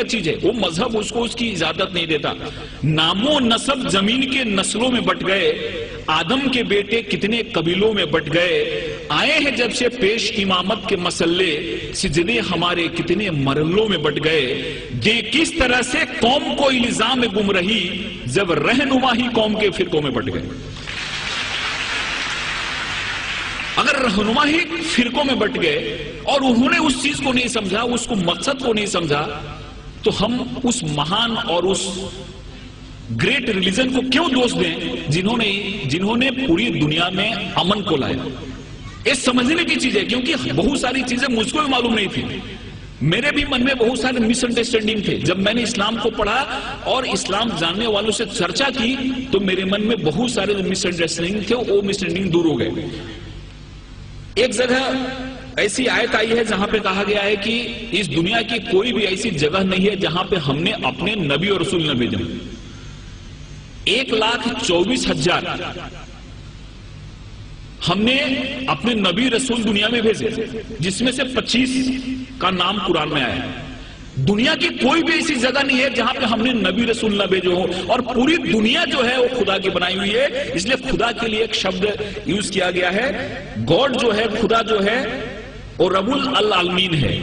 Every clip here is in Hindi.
चीज है, वो मजहब उसको उसकी इजाजत नहीं देता। नामो नसब जमीन के नस्लों में बट गए, आदम के बेटे कितने कबीलों में बट गए, आए हैं जब से पेश इमामत के मसल्ले, सिजदे हमारे कितने मरलों में बट गए। दे किस तरह से कौम को इल्जाम में गुम रही, जब रहनुमा ही कौम के फिरकों में बट गए। अगर रहनुमा ही फिरकों में बट गए और उन्होंने उस चीज को नहीं समझा, उसको मकसद को नहीं समझा, तो हम उस महान और उस ग्रेट रिलीजन को क्यों दोष दें जिन्होंने पूरी दुनिया में अमन को लाया। ये समझने की चीज है, क्योंकि बहुत सारी चीजें मुझको भी मालूम नहीं थी। मेरे भी मन में बहुत सारे मिसअंडरस्टैंडिंग थे। जब मैंने इस्लाम को पढ़ा और इस्लाम जानने वालों से चर्चा की, तो मेरे मन में बहुत सारे जो मिसअंडरस्टैंडिंग थे वो मिसअंडरस्टैंडिंग दूर हो गए। एक जगह ऐसी आयत आई है जहां पे कहा गया है कि इस दुनिया की कोई भी ऐसी जगह नहीं है जहां पे हमने अपने नबी और रसूल न भेजे। 1,24,000 हमने अपने नबी रसूल दुनिया में भेजे, जिसमें से 25 का नाम कुरान में आया है। दुनिया की कोई भी ऐसी जगह नहीं है जहां पे हमने नबी रसूल न भेजे हो, और पूरी दुनिया जो है वो खुदा की बनाई हुई है। इसलिए खुदा के लिए एक शब्द यूज किया गया है। गॉड जो है, खुदा जो है वो रब्बुल आलमीन है,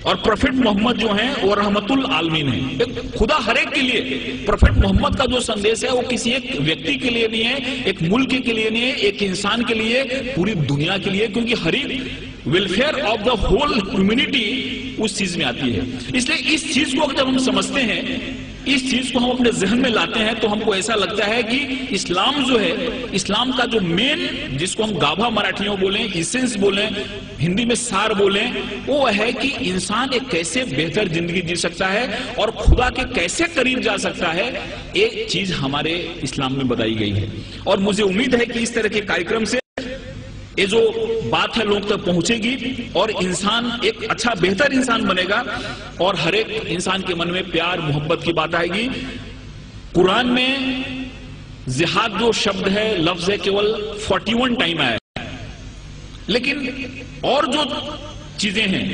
और प्रोफेट मोहम्मद जो है वो रहमतुल आलमीन है। खुदा हर एक के लिए, प्रोफेट मोहम्मद का जो संदेश है वो किसी एक व्यक्ति के लिए नहीं है, एक मुल्क के लिए नहीं है, एक इंसान के लिए, पूरी दुनिया के लिए, क्योंकि हर एक welfare of the whole humanity उस चीज में आती है। इसलिए इस चीज को जब हम समझते हैं, इस चीज को हम अपने जहन में लाते हैं, तो हमको ऐसा लगता है कि इस्लाम जो है, इस्लाम का जो मेन, जिसको हम गाभा मराठियों बोलें, इसेंस बोलें, हिंदी में सार बोलें, वो है कि इंसान एक कैसे बेहतर जिंदगी जी सकता है और खुदा के कैसे करीब जा सकता है। एक चीज हमारे इस्लाम में बताई गई है, और मुझे उम्मीद है कि इस तरह के कार्यक्रम से ये जो बात है लोग तक पहुंचेगी और इंसान एक अच्छा बेहतर इंसान बनेगा, और हर एक इंसान के मन में प्यार मोहब्बत की बात आएगी। कुरान में जिहाद जो शब्द है, लफ्ज है, केवल 41 टाइम आया है, लेकिन और जो चीजें हैं,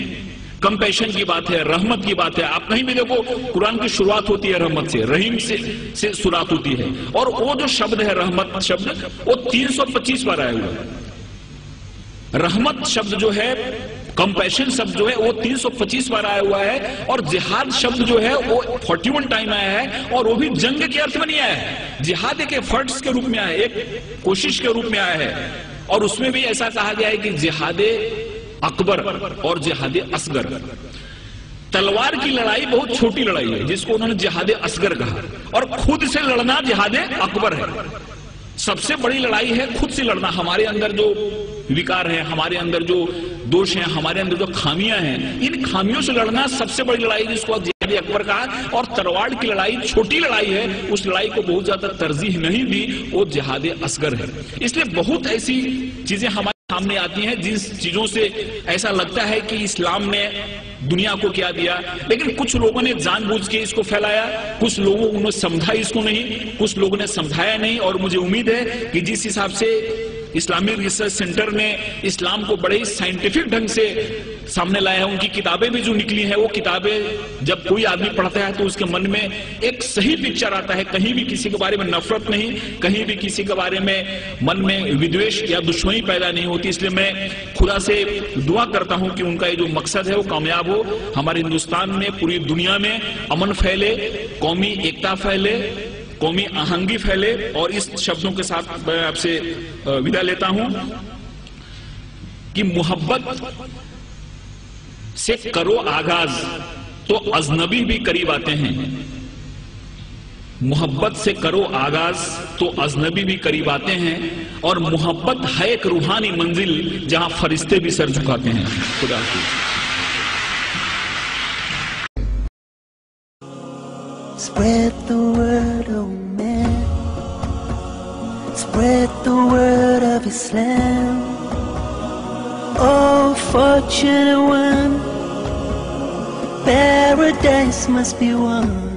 कंपैशन की बात है, रहमत की बात है। आप कहीं भी देखो कुरान की शुरुआत होती है रहमत से, रहीम से शुरुआत होती है, और वो जो शब्द है रहमत शब्द, वो 325 बार आया हुआ है। रहमत शब्द जो है, कंपैशन शब्द जो है, वो 325 बार आया हुआ है, और जिहाद शब्द जो है वो 41 टाइम आया है, और वो भी जंग के अर्थ में नहीं आया है। जिहाद एक एफर्ट्स के रूप में आया है, एक कोशिश के रूप में आया है, और उसमें भी ऐसा कहा गया है कि जिहादे अकबर और जिहादे असगर। तलवार की लड़ाई बहुत छोटी लड़ाई है, जिसको उन्होंने जिहादे असगर कहा, और खुद से लड़ना जिहादे अकबर है। सबसे बड़ी लड़ाई है खुद से लड़ना। हमारे अंदर जो विकार है, हमारे अंदर जो दोष हैं, हमारे अंदर जो खामियां हैं, इन खामियों से लड़ना सबसे बड़ी लड़ाई, जिसको जिहाद अकबर कहा। और तलवार की लड़ाई छोटी लड़ाई है, उस लड़ाई को बहुत ज्यादा तरजीह नहीं दी, वो जिहाद असगर है। इसलिए बहुत ऐसी चीजें हमारे सामने आती हैं जिन चीजों से ऐसा लगता है कि इस्लाम ने दुनिया को क्या दिया, लेकिन कुछ लोगों ने जानबूझ के इसको फैलाया, कुछ लोगों ने समझा इसको नहीं, कुछ लोगों ने समझाया नहीं। और मुझे उम्मीद है कि जिस हिसाब से इस्लामिक रिसर्च सेंटर ने इस्लाम को बड़े ही साइंटिफिक ढंग से सामने लाया है, उनकी किताबें भी जो निकली हैं, वो किताबें जब कोई आदमी पढ़ता है तो उसके मन में एक सही पिक्चर आता है। कहीं भी किसी के बारे में नफरत नहीं, कहीं भी किसी के बारे में मन में विद्वेष या दुश्मनी पैदा नहीं होती। इसलिए मैं खुदा से दुआ करता हूं कि उनका ये जो मकसद है वो कामयाब हो, हमारे हिंदुस्तान में, पूरी दुनिया में अमन फैले, कौमी एकता फैले, कौमी आहंगी फैले। और इस शब्दों के साथ मैं आपसे विदा लेता हूं कि मोहब्बत से करो आगाज तो अजनबी भी करीब आते हैं। मोहब्बत से करो आगाज तो अजनबी भी करीब आते हैं, और मोहब्बत है एक रूहानी मंजिल जहां फरिश्ते भी सर झुकाते हैं। खुदा हाफिज़। Spread the word, oh man. Spread the word of Islam. Oh, fortunate one, paradise must be won.